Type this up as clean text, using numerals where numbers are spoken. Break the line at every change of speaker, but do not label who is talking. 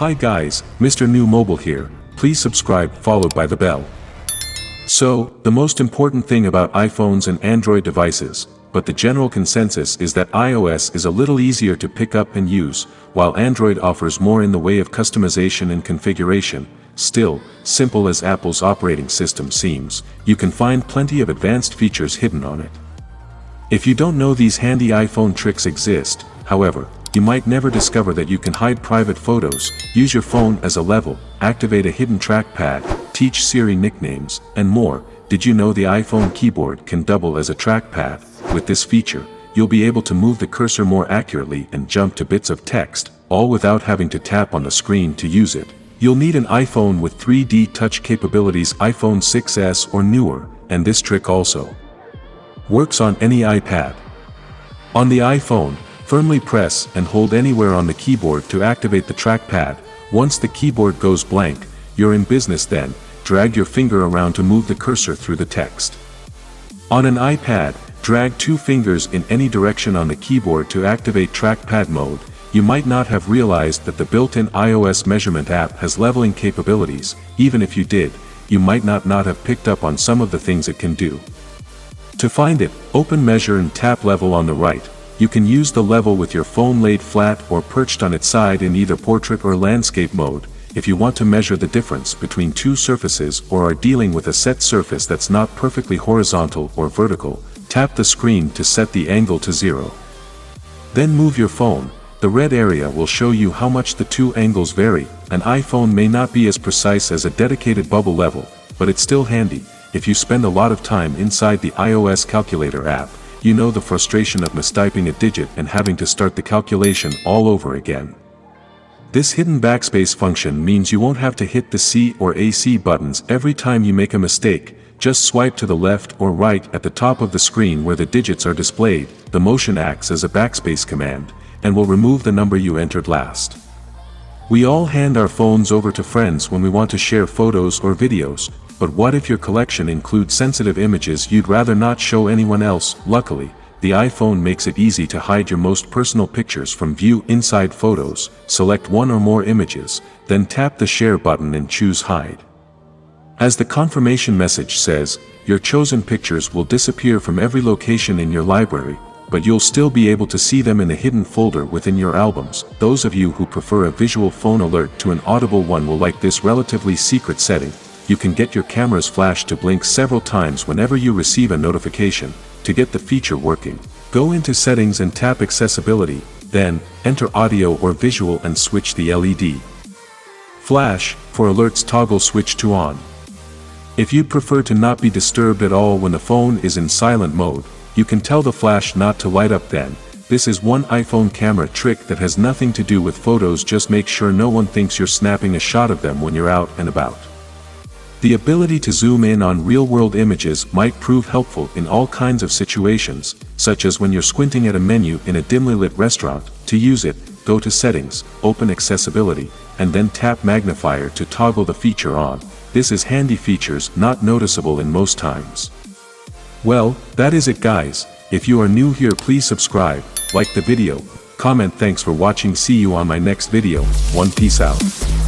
Hi guys, Mrnewmobile here, please subscribe followed by the bell. So, the most important thing about iPhones and Android devices, but the general consensus is that iOS is a little easier to pick up and use, while Android offers more in the way of customization and configuration. Still, simple as Apple's operating system seems, you can find plenty of advanced features hidden on it. If you don't know these handy iPhone tricks exist, however, you might never discover that you can hide private photos, use your phone as a level, activate a hidden trackpad, teach Siri nicknames, and more. Did you know the iPhone keyboard can double as a trackpad? With this feature, you'll be able to move the cursor more accurately and jump to bits of text, all without having to tap on the screen to use it. You'll need an iPhone with 3D touch capabilities, iPhone 6s or newer, and this trick also works on any iPad. On the iPhone, firmly press and hold anywhere on the keyboard to activate the trackpad. Once the keyboard goes blank, you're in business. Then, drag your finger around to move the cursor through the text. On an iPad, drag two fingers in any direction on the keyboard to activate trackpad mode. You might not have realized that the built-in iOS measurement app has leveling capabilities. Even if you did, you might not have picked up on some of the things it can do. To find it, open Measure and tap Level on the right. You can use the level with your phone laid flat or perched on its side in either portrait or landscape mode. If you want to measure the difference between two surfaces or are dealing with a set surface that's not perfectly horizontal or vertical, tap the screen to set the angle to 0. Then move your phone. The red area will show you how much the two angles vary. An iPhone may not be as precise as a dedicated bubble level, but it's still handy. If you spend a lot of time inside the iOS calculator app, you know the frustration of mistyping a digit and having to start the calculation all over again. This hidden backspace function means you won't have to hit the C or AC buttons every time you make a mistake. Just swipe to the left or right at the top of the screen where the digits are displayed. The motion acts as a backspace command, and will remove the number you entered last. We all hand our phones over to friends when we want to share photos or videos, but what if your collection includes sensitive images you'd rather not show anyone else? Luckily, the iPhone makes it easy to hide your most personal pictures from view. Inside Photos, select one or more images, then tap the Share button and choose Hide. As the confirmation message says, your chosen pictures will disappear from every location in your library, but you'll still be able to see them in a hidden folder within your albums. Those of you who prefer a visual phone alert to an audible one will like this relatively secret setting. You can get your camera's flash to blink several times whenever you receive a notification. To get the feature working, go into Settings and tap Accessibility, then enter Audio or Visual and switch the LED flash for alerts toggle switch to on. If you'd prefer to not be disturbed at all when the phone is in silent mode, you can tell the flash not to light up then. This is one iPhone camera trick that has nothing to do with photos. Just make sure no one thinks you're snapping a shot of them when you're out and about. The ability to zoom in on real-world images might prove helpful in all kinds of situations, such as when you're squinting at a menu in a dimly lit restaurant. To use it, go to Settings, open Accessibility, and then tap Magnifier to toggle the feature on. This is handy features not noticeable in most times. Well, that is it guys. If you are new here, please subscribe, like the video, comment. Thanks for watching. See you on my next video. Peace out.